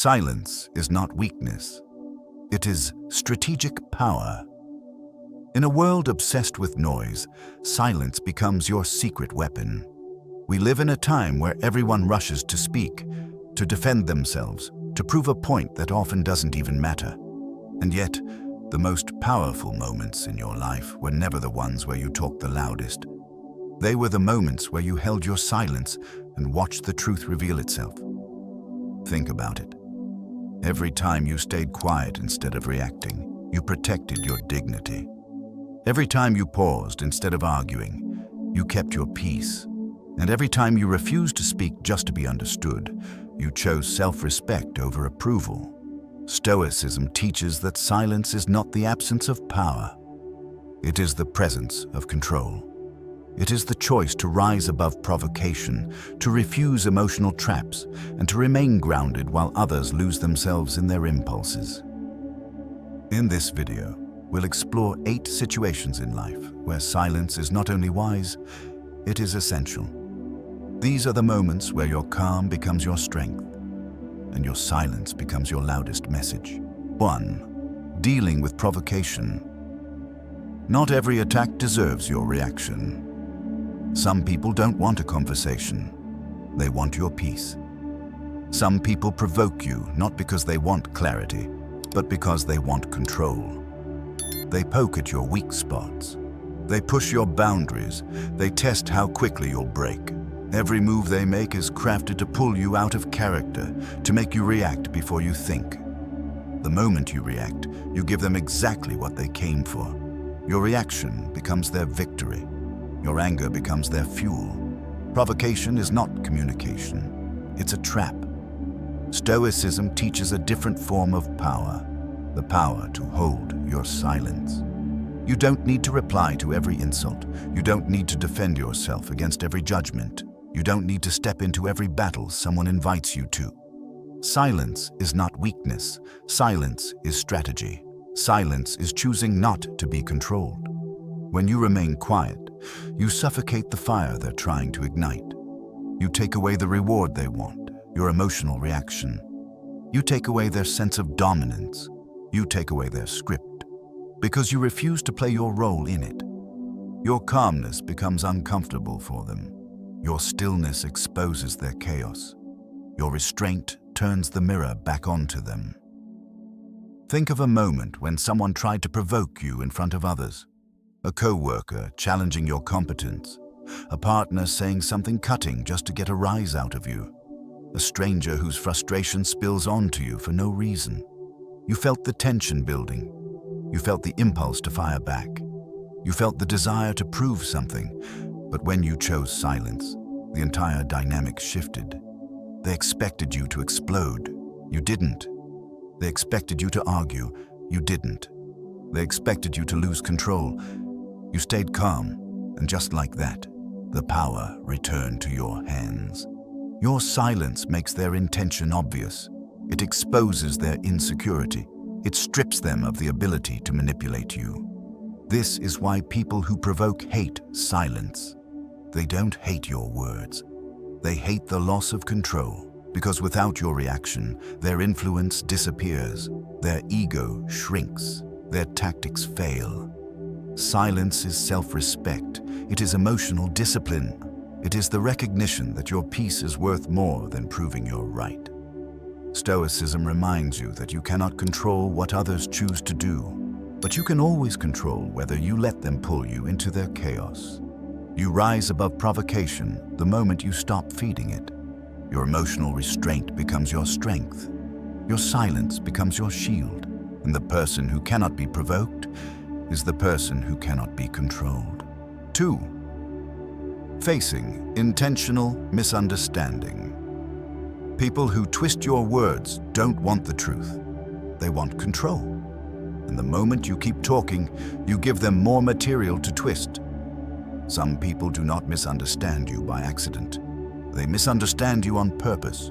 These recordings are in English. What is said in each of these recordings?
Silence is not weakness. It is strategic power. In a world obsessed with noise, silence becomes your secret weapon. We live in a time where everyone rushes to speak, to defend themselves, to prove a point that often doesn't even matter. And yet, the most powerful moments in your life were never the ones where you talked the loudest. They were the moments where you held your silence and watched the truth reveal itself. Think about it. Every time you stayed quiet instead of reacting, you protected your dignity. Every time you paused instead of arguing, you kept your peace. And every time you refused to speak just to be understood, you chose self-respect over approval. Stoicism teaches that silence is not the absence of power. It is the presence of control. It is the choice to rise above provocation, to refuse emotional traps, and to remain grounded while others lose themselves in their impulses. In this video, we'll explore 8 situations in life where silence is not only wise, it is essential. These are the moments where your calm becomes your strength, and your silence becomes your loudest message. 1. Dealing with provocation. Not every attack deserves your reaction. Some people don't want a conversation. They want your peace. Some people provoke you not because they want clarity, but because they want control. They poke at your weak spots. They push your boundaries. They test how quickly you'll break. Every move they make is crafted to pull you out of character, to make you react before you think. The moment you react, you give them exactly what they came for. Your reaction becomes their victory. Your anger becomes their fuel. Provocation is not communication. It's a trap. Stoicism teaches a different form of power, the power to hold your silence. You don't need to reply to every insult. You don't need to defend yourself against every judgment. You don't need to step into every battle someone invites you to. Silence is not weakness. Silence is strategy. Silence is choosing not to be controlled. When you remain quiet, you suffocate the fire they're trying to ignite. You take away the reward they want, your emotional reaction. You take away their sense of dominance. You take away their script, because you refuse to play your role in it. Your calmness becomes uncomfortable for them. Your stillness exposes their chaos. Your restraint turns the mirror back onto them. Think of a moment when someone tried to provoke you in front of others. A co-worker challenging your competence. A partner saying something cutting just to get a rise out of you. A stranger whose frustration spills onto you for no reason. You felt the tension building. You felt the impulse to fire back. You felt the desire to prove something. But when you chose silence, the entire dynamic shifted. They expected you to explode. You didn't. They expected you to argue. You didn't. They expected you to lose control. You stayed calm, and just like that, the power returned to your hands. Your silence makes their intention obvious. It exposes their insecurity. It strips them of the ability to manipulate you. This is why people who provoke hate silence. They don't hate your words. They hate the loss of control, because without your reaction, their influence disappears, their ego shrinks, their tactics fail. Silence is self-respect. It is emotional discipline. It is the recognition that your peace is worth more than proving you're right. Stoicism reminds you that you cannot control what others choose to do, but you can always control whether you let them pull you into their chaos. You rise above provocation the moment you stop feeding it. Your emotional restraint becomes your strength. Your silence becomes your shield, and the person who cannot be provoked is the person who cannot be controlled. 2. Facing intentional misunderstanding. People who twist your words don't want the truth. They want control. And the moment you keep talking, you give them more material to twist. Some people do not misunderstand you by accident. They misunderstand you on purpose.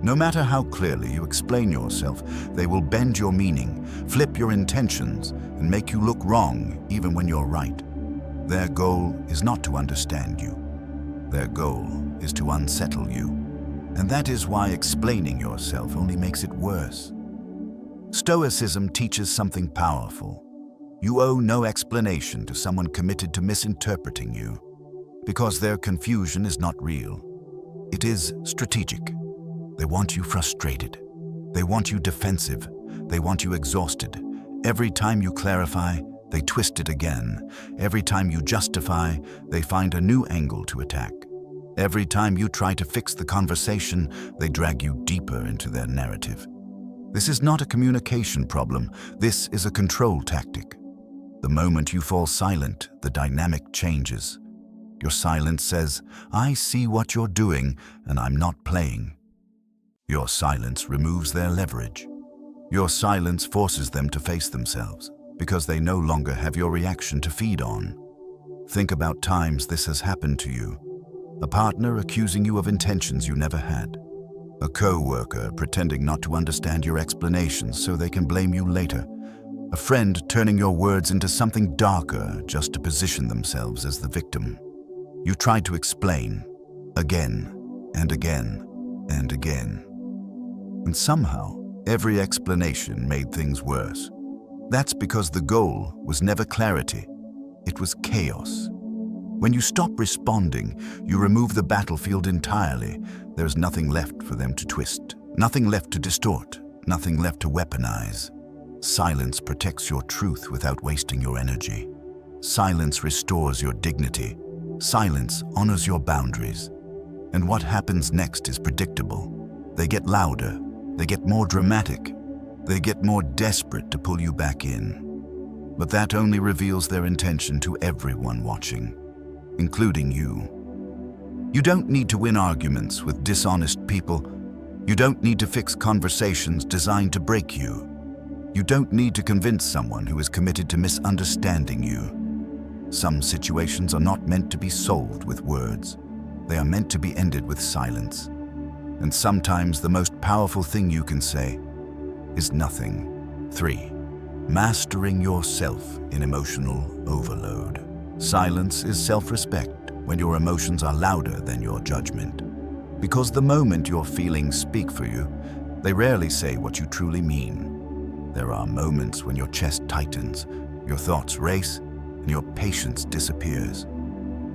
No matter how clearly you explain yourself, they will bend your meaning, flip your intentions, and make you look wrong even when you're right. Their goal is not to understand you. Their goal is to unsettle you. And that is why explaining yourself only makes it worse. Stoicism teaches something powerful. You owe no explanation to someone committed to misinterpreting you, because their confusion is not real. It is strategic. They want you frustrated. They want you defensive. They want you exhausted. Every time you clarify, they twist it again. Every time you justify, they find a new angle to attack. Every time you try to fix the conversation, they drag you deeper into their narrative. This is not a communication problem. This is a control tactic. The moment you fall silent, the dynamic changes. Your silence says, "I see what you're doing, and I'm not playing." Your silence removes their leverage. Your silence forces them to face themselves, because they no longer have your reaction to feed on. Think about times this has happened to you. A partner accusing you of intentions you never had. A co-worker pretending not to understand your explanations so they can blame you later. A friend turning your words into something darker just to position themselves as the victim. You tried to explain, again and again and again. And somehow, every explanation made things worse. That's because the goal was never clarity. It was chaos. When you stop responding, you remove the battlefield entirely. There's nothing left for them to twist, nothing left to distort, nothing left to weaponize. Silence protects your truth without wasting your energy. Silence restores your dignity. Silence honors your boundaries. And what happens next is predictable. They get louder. They get more dramatic. They get more desperate to pull you back in. But that only reveals their intention to everyone watching, including you. You don't need to win arguments with dishonest people. You don't need to fix conversations designed to break you. You don't need to convince someone who is committed to misunderstanding you. Some situations are not meant to be solved with words. They are meant to be ended with silence. And sometimes the most powerful thing you can say is nothing. 3. Mastering yourself in emotional overload. Silence is self-respect when your emotions are louder than your judgment. Because the moment your feelings speak for you, they rarely say what you truly mean. There are moments when your chest tightens, your thoughts race, and your patience disappears.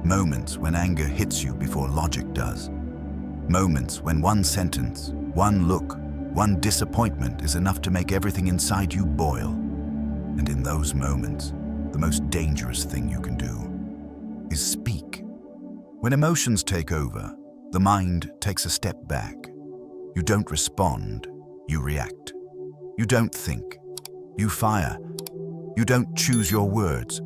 Moments when anger hits you before logic does. Moments when one sentence, one look, one disappointment is enough to make everything inside you boil. And in those moments, the most dangerous thing you can do is speak. When emotions take over, the mind takes a step back. You don't respond, you react. You don't think, you fire. You don't choose your words.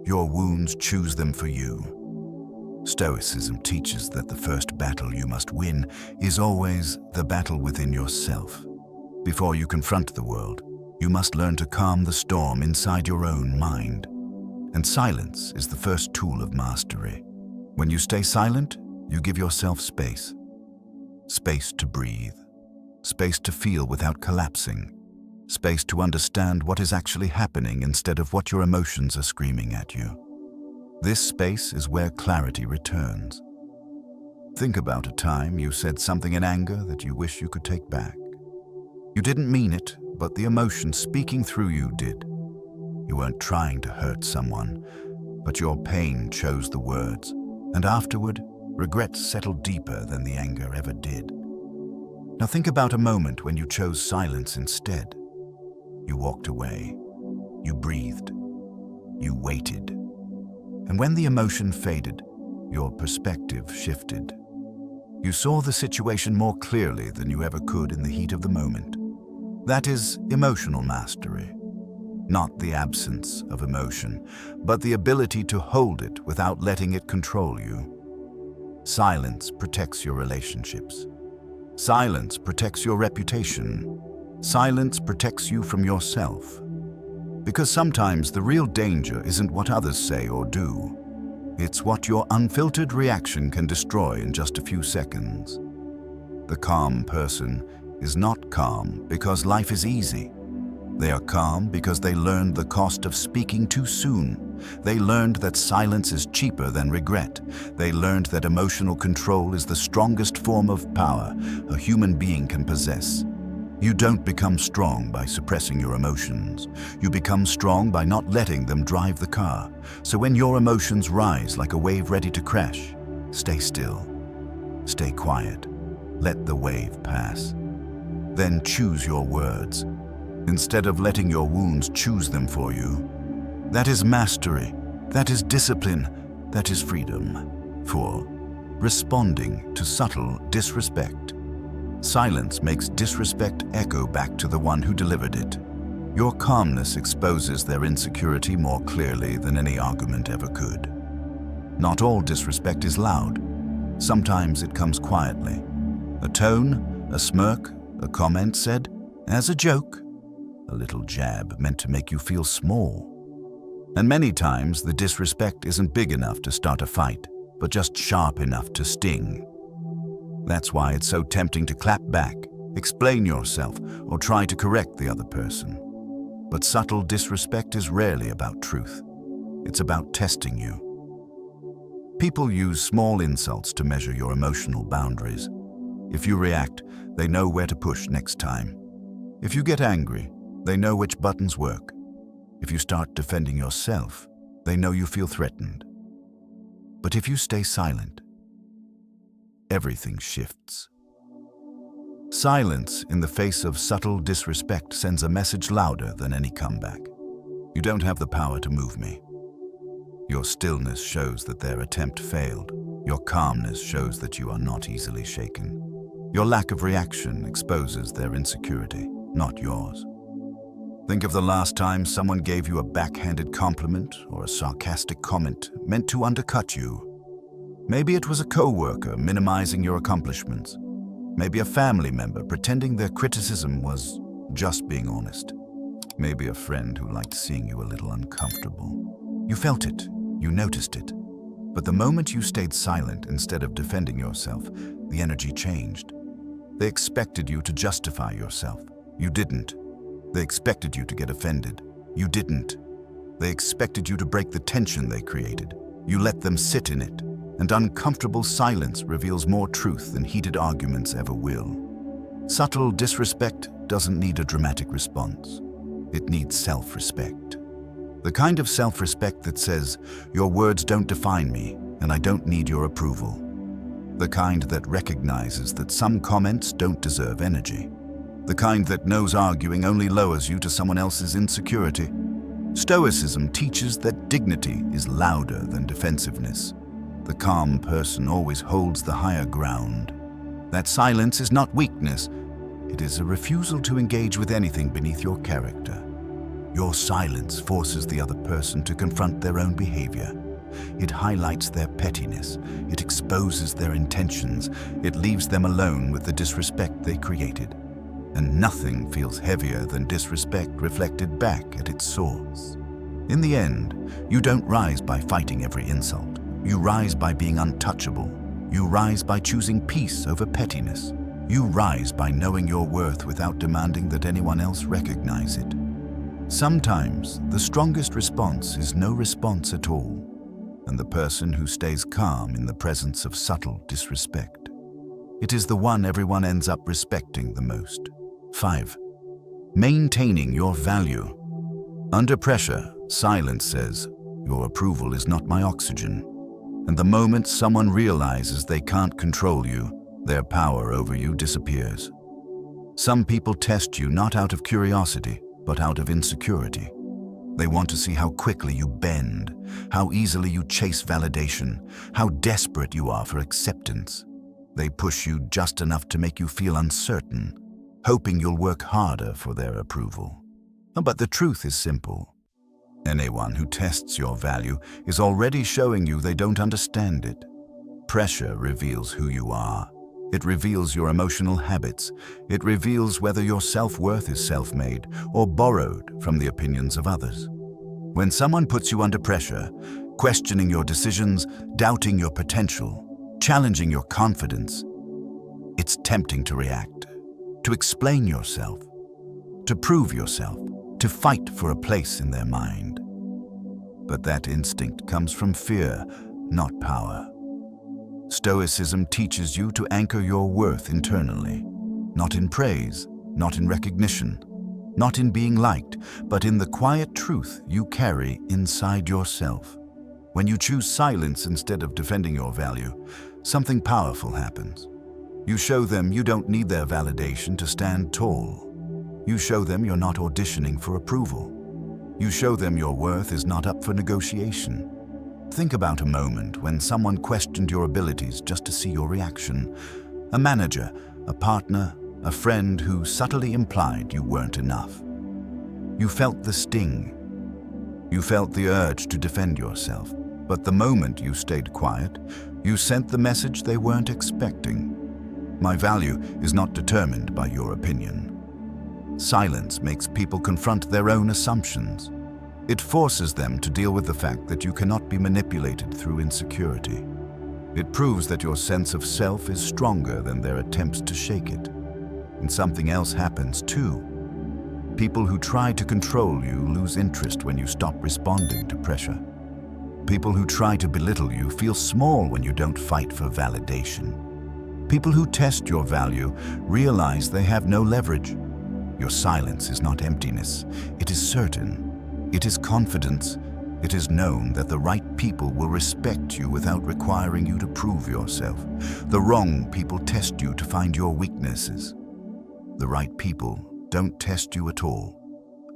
Your wounds choose them for you. Stoicism teaches that the first battle you must win is always the battle within yourself. Before you confront the world, you must learn to calm the storm inside your own mind. And silence is the first tool of mastery. When you stay silent, you give yourself space. Space to breathe. Space to feel without collapsing. Space to understand what is actually happening instead of what your emotions are screaming at you. This space is where clarity returns. Think about a time you said something in anger that you wish you could take back. You didn't mean it, but the emotion speaking through you did. You weren't trying to hurt someone, but your pain chose the words, and afterward, regret settled deeper than the anger ever did. Now think about a moment when you chose silence instead. You walked away. You breathed. You waited. And when the emotion faded, your perspective shifted. You saw the situation more clearly than you ever could in the heat of the moment. That is emotional mastery. Not the absence of emotion, but the ability to hold it without letting it control you. Silence protects your relationships. Silence protects your reputation. Silence protects you from yourself. Because sometimes the real danger isn't what others say or do. It's what your unfiltered reaction can destroy in just a few seconds. The calm person is not calm because life is easy. They are calm because they learned the cost of speaking too soon. They learned that silence is cheaper than regret. They learned that emotional control is the strongest form of power a human being can possess. You don't become strong by suppressing your emotions. You become strong by not letting them drive the car. So when your emotions rise like a wave ready to crash, stay still. Stay quiet. Let the wave pass. Then choose your words, instead of letting your wounds choose them for you. That is mastery. That is discipline. That is freedom. 4. Responding to subtle disrespect. Silence makes disrespect echo back to the one who delivered it. Your calmness exposes their insecurity more clearly than any argument ever could. Not all disrespect is loud. Sometimes it comes quietly. A tone, a smirk, a comment said as a joke, a little jab meant to make you feel small. And many times the disrespect isn't big enough to start a fight, but just sharp enough to sting. That's why it's so tempting to clap back, explain yourself, or try to correct the other person. But subtle disrespect is rarely about truth. It's about testing you. People use small insults to measure your emotional boundaries. If you react, they know where to push next time. If you get angry, they know which buttons work. If you start defending yourself, they know you feel threatened. But if you stay silent, everything shifts. Silence in the face of subtle disrespect sends a message louder than any comeback. You don't have the power to move me. Your stillness shows that their attempt failed. Your calmness shows that you are not easily shaken. Your lack of reaction exposes their insecurity, not yours. Think of the last time someone gave you a backhanded compliment or a sarcastic comment meant to undercut you. Maybe it was a coworker minimizing your accomplishments. Maybe a family member pretending their criticism was just being honest. Maybe a friend who liked seeing you a little uncomfortable. You felt it, you noticed it. But the moment you stayed silent instead of defending yourself, the energy changed. They expected you to justify yourself. You didn't. They expected you to get offended. You didn't. They expected you to break the tension they created. You let them sit in it. And uncomfortable silence reveals more truth than heated arguments ever will. Subtle disrespect doesn't need a dramatic response. It needs self-respect. The kind of self-respect that says, your words don't define me, and I don't need your approval. The kind that recognizes that some comments don't deserve energy. The kind that knows arguing only lowers you to someone else's insecurity. Stoicism teaches that dignity is louder than defensiveness. The calm person always holds the higher ground. That silence is not weakness. It is a refusal to engage with anything beneath your character. Your silence forces the other person to confront their own behavior. It highlights their pettiness. It exposes their intentions. It leaves them alone with the disrespect they created. And nothing feels heavier than disrespect reflected back at its source. In the end, you don't rise by fighting every insult. You rise by being untouchable. You rise by choosing peace over pettiness. You rise by knowing your worth without demanding that anyone else recognize it. Sometimes, the strongest response is no response at all, and the person who stays calm in the presence of subtle disrespect. It is the one everyone ends up respecting the most. 5. Maintaining your value. Under pressure, silence says, your approval is not my oxygen. And the moment someone realizes they can't control you, their power over you disappears. Some people test you not out of curiosity, but out of insecurity. They want to see how quickly you bend, how easily you chase validation, how desperate you are for acceptance. They push you just enough to make you feel uncertain, hoping you'll work harder for their approval. But the truth is simple. Anyone who tests your value is already showing you they don't understand it. Pressure reveals who you are. It reveals your emotional habits. It reveals whether your self-worth is self-made or borrowed from the opinions of others. When someone puts you under pressure, questioning your decisions, doubting your potential, challenging your confidence, it's tempting to react, to explain yourself, to prove yourself, to fight for a place in their mind. but that instinct comes from fear, not power. Stoicism teaches you to anchor your worth internally, not in praise, not in recognition, not in being liked, but in the quiet truth you carry inside yourself. When you choose silence instead of defending your value, something powerful happens. You show them you don't need their validation to stand tall. You show them you're not auditioning for approval. You show them your worth is not up for negotiation. Think about a moment when someone questioned your abilities just to see your reaction. A manager, a partner, a friend who subtly implied you weren't enough. You felt the sting. You felt the urge to defend yourself. But the moment you stayed quiet, you sent the message they weren't expecting. My value is not determined by your opinion. Silence makes people confront their own assumptions. It forces them to deal with the fact that you cannot be manipulated through insecurity. It proves that your sense of self is stronger than their attempts to shake it. And something else happens too. People who try to control you lose interest when you stop responding to pressure. People who try to belittle you feel small when you don't fight for validation. People who test your value realize they have no leverage. Your silence is not emptiness. It is certain. It is confidence. It is known that the right people will respect you without requiring you to prove yourself. The wrong people test you to find your weaknesses. The right people don't test you at all.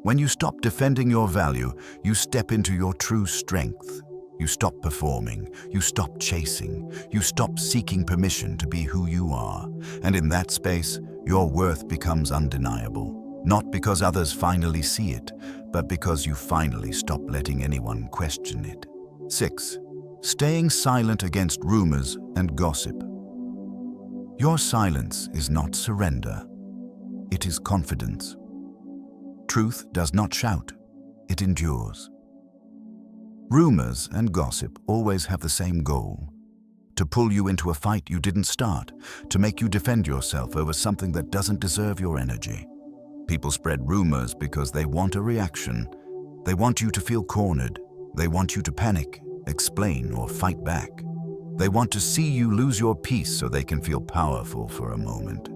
When you stop defending your value, you step into your true strength. You stop performing, you stop chasing, you stop seeking permission to be who you are. And in that space, your worth becomes undeniable. Not because others finally see it, but because you finally stop letting anyone question it. 6. Staying silent against rumors and gossip. Your silence is not surrender. It is confidence. Truth does not shout, it endures. Rumors and gossip always have the same goal: to pull you into a fight you didn't start, to make you defend yourself over something that doesn't deserve your energy. People spread rumors because they want a reaction. They want you to feel cornered. They want you to panic, explain, or fight back. They want to see you lose your peace so they can feel powerful for a moment.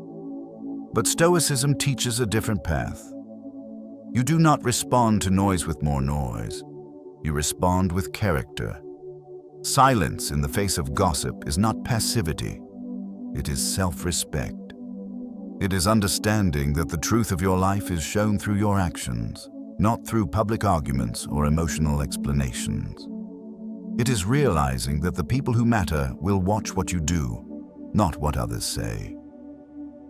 But Stoicism teaches a different path. You do not respond to noise with more noise. You respond with character. Silence in the face of gossip is not passivity. It is self-respect. It is understanding that the truth of your life is shown through your actions, not through public arguments or emotional explanations. It is realizing that the people who matter will watch what you do, not what others say.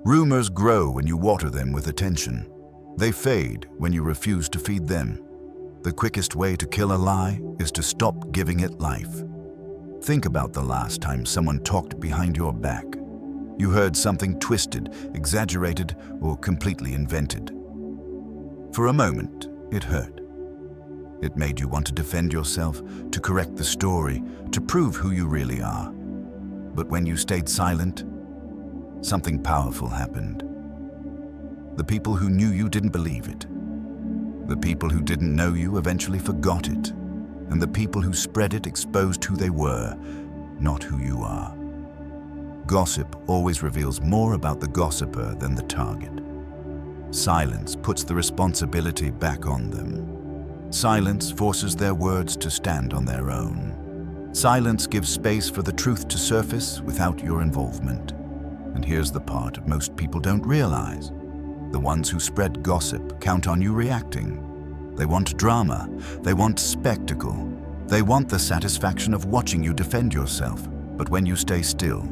Rumors grow when you water them with attention. They fade when you refuse to feed them. The quickest way to kill a lie is to stop giving it life. Think about the last time someone talked behind your back. You heard something twisted, exaggerated, or completely invented. For a moment, it hurt. It made you want to defend yourself, to correct the story, to prove who you really are. But when you stayed silent, something powerful happened. The people who knew you didn't believe it. The people who didn't know you eventually forgot it, and the people who spread it exposed who they were, not who you are. Gossip always reveals more about the gossiper than the target. Silence puts the responsibility back on them. Silence forces their words to stand on their own. Silence gives space for the truth to surface without your involvement. And here's the part most people don't realize. The ones who spread gossip count on you reacting. They want drama. They want spectacle. They want the satisfaction of watching you defend yourself. But when you stay still,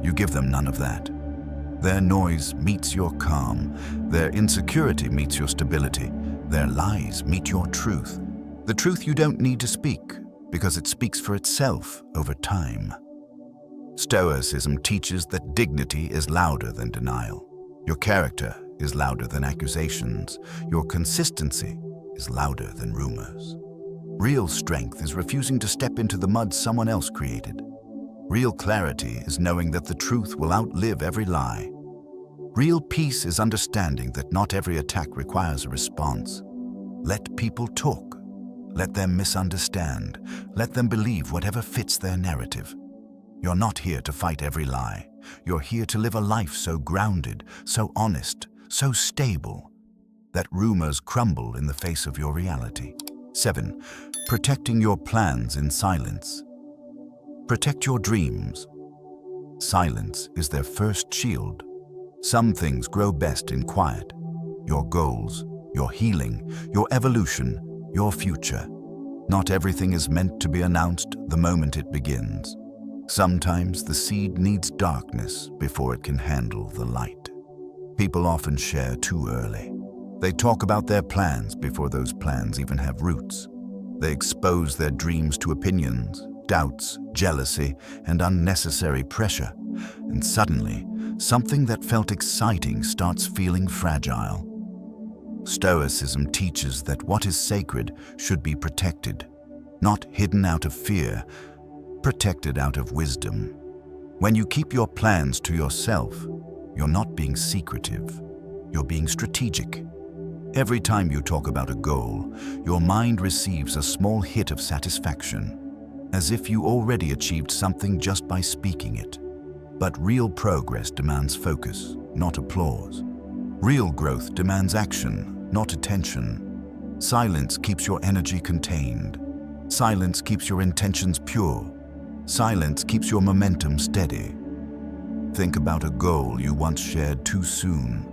you give them none of that. Their noise meets your calm. Their insecurity meets your stability. Their lies meet your truth. The truth you don't need to speak, because it speaks for itself over time. Stoicism teaches that dignity is louder than denial. Your character is louder than accusations. Your consistency is louder than rumors. Real strength is refusing to step into the mud someone else created. Real clarity is knowing that the truth will outlive every lie. Real peace is understanding that not every attack requires a response. Let people talk. Let them misunderstand. Let them believe whatever fits their narrative. You're not here to fight every lie. You're here to live a life so grounded, so honest, so stable, that rumors crumble in the face of your reality. 7. Protecting your plans in silence. Protect your dreams. Silence is their first shield. Some things grow best in quiet. Your goals, your healing, your evolution, your future. Not everything is meant to be announced the moment it begins. Sometimes the seed needs darkness before it can handle the light. People often share too early. They talk about their plans before those plans even have roots. They expose their dreams to opinions, doubts, jealousy, and unnecessary pressure. And suddenly, something that felt exciting starts feeling fragile. Stoicism teaches that what is sacred should be protected, not hidden out of fear, protected out of wisdom. When you keep your plans to yourself, you're not being secretive, you're being strategic. Every time you talk about a goal, your mind receives a small hit of satisfaction, as if you already achieved something just by speaking it. But real progress demands focus, not applause. Real growth demands action, not attention. Silence keeps your energy contained. Silence keeps your intentions pure. Silence keeps your momentum steady. Think about a goal you once shared too soon.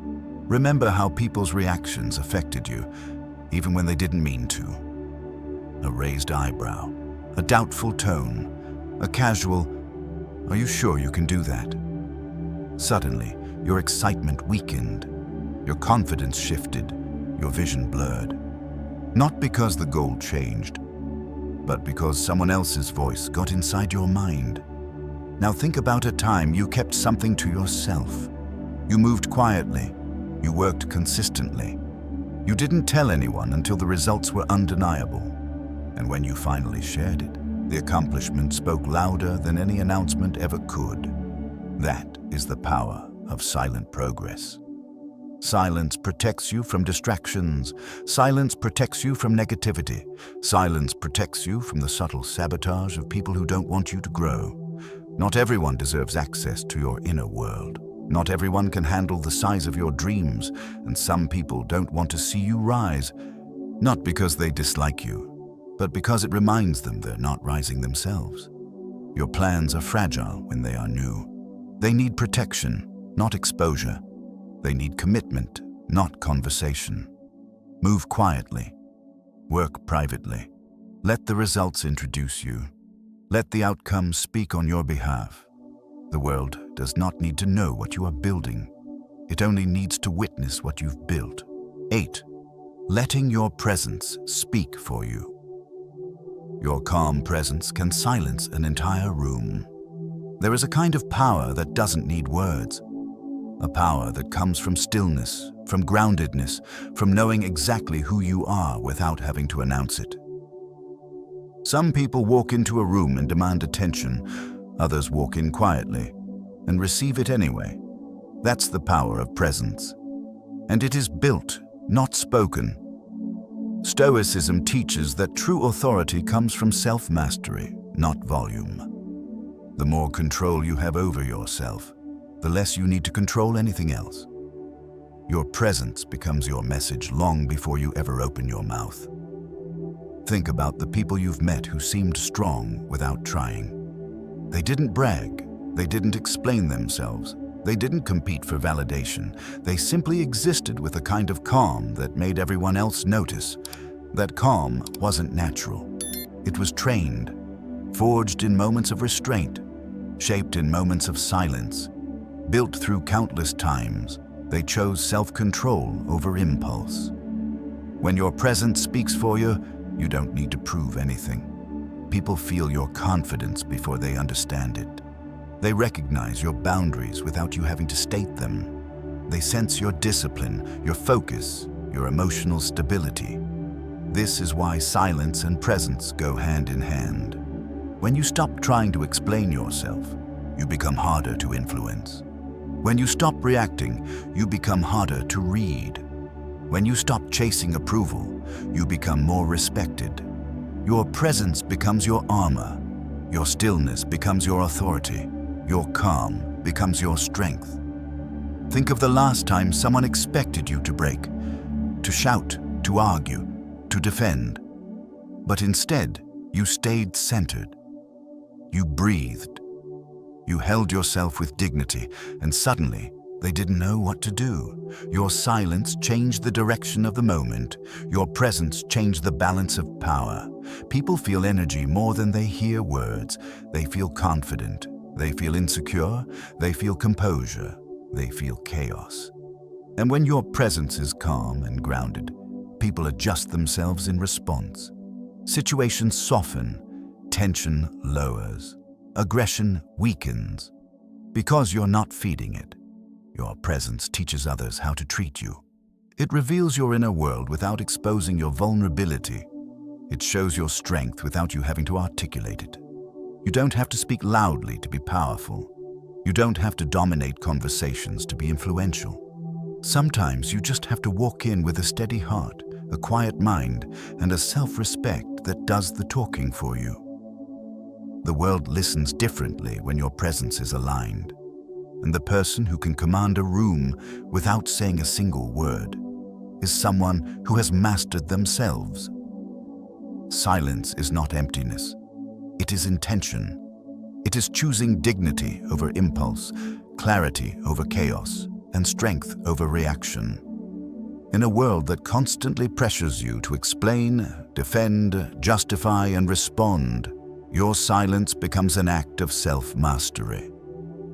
Remember how people's reactions affected you, even when they didn't mean to. A raised eyebrow, a doubtful tone, a casual, "Are you sure you can do that?" Suddenly, your excitement weakened, your confidence shifted, your vision blurred. Not because the goal changed, but because someone else's voice got inside your mind. Now think about a time you kept something to yourself. You moved quietly. You worked consistently. You didn't tell anyone until the results were undeniable. And when you finally shared it, the accomplishment spoke louder than any announcement ever could. That is the power of silent progress. Silence protects you from distractions. Silence protects you from negativity. Silence protects you from the subtle sabotage of people who don't want you to grow. Not everyone deserves access to your inner world. Not everyone can handle the size of your dreams, and some people don't want to see you rise, not because they dislike you, but because it reminds them they're not rising themselves. Your plans are fragile when they are new. They need protection, not exposure. They need commitment, not conversation. Move quietly. Work privately. Let the results introduce you. Let the outcomes speak on your behalf. The world does not need to know what you are building. It only needs to witness what you've built. 8. Letting your presence speak for you. Your calm presence can silence an entire room. There is a kind of power that doesn't need words. A power that comes from stillness, from groundedness, from knowing exactly who you are without having to announce it. Some people walk into a room and demand attention. Others walk in quietly and receive it anyway. That's the power of presence. And it is built, not spoken. Stoicism teaches that true authority comes from self-mastery, not volume. The more control you have over yourself, the less you need to control anything else. Your presence becomes your message long before you ever open your mouth. Think about the people you've met who seemed strong without trying. They didn't brag. They didn't explain themselves. They didn't compete for validation. They simply existed with a kind of calm that made everyone else notice. That calm wasn't natural. It was trained, forged in moments of restraint, shaped in moments of silence. Built through countless times, they chose self-control over impulse. When your presence speaks for you, you don't need to prove anything. People feel your confidence before they understand it. They recognize your boundaries without you having to state them. They sense your discipline, your focus, your emotional stability. This is why silence and presence go hand in hand. When you stop trying to explain yourself, you become harder to influence. When you stop reacting, you become harder to read. When you stop chasing approval, you become more respected. Your presence becomes your armor. Your stillness becomes your authority. Your calm becomes your strength. Think of the last time someone expected you to break, to shout, to argue, to defend. But instead, you stayed centered. You breathed. You held yourself with dignity, and suddenly, they didn't know what to do. Your silence changed the direction of the moment. Your presence changed the balance of power. People feel energy more than they hear words. They feel confident. They feel insecure. They feel composure. They feel chaos. And when your presence is calm and grounded, people adjust themselves in response. Situations soften. Tension lowers. Aggression weakens. Because you're not feeding it. Your presence teaches others how to treat you. It reveals your inner world without exposing your vulnerability. It shows your strength without you having to articulate it. You don't have to speak loudly to be powerful. You don't have to dominate conversations to be influential. Sometimes you just have to walk in with a steady heart, a quiet mind, and a self-respect that does the talking for you. The world listens differently when your presence is aligned. And the person who can command a room without saying a single word is someone who has mastered themselves. Silence is not emptiness. It is intention. It is choosing dignity over impulse, clarity over chaos, and strength over reaction. In a world that constantly pressures you to explain, defend, justify, and respond, your silence becomes an act of self-mastery.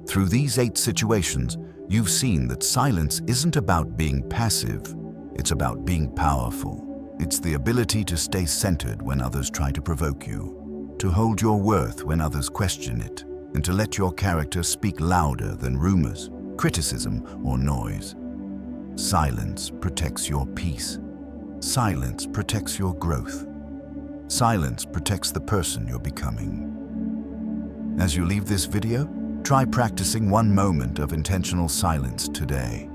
Through these 8 situations, you've seen that silence isn't about being passive, it's about being powerful. It's the ability to stay centered when others try to provoke you, to hold your worth when others question it, and to let your character speak louder than rumors, criticism, or noise. Silence protects your peace. Silence protects your growth. Silence protects the person you're becoming. As you leave this video, try practicing one moment of intentional silence today.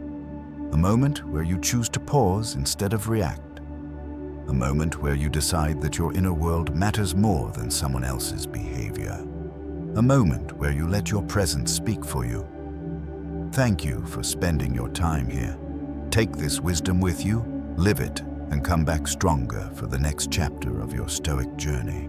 A moment where you choose to pause instead of react. A moment where you decide that your inner world matters more than someone else's behavior. A moment where you let your presence speak for you. Thank you for spending your time here. Take this wisdom with you, live it, and come back stronger for the next chapter of your Stoic journey.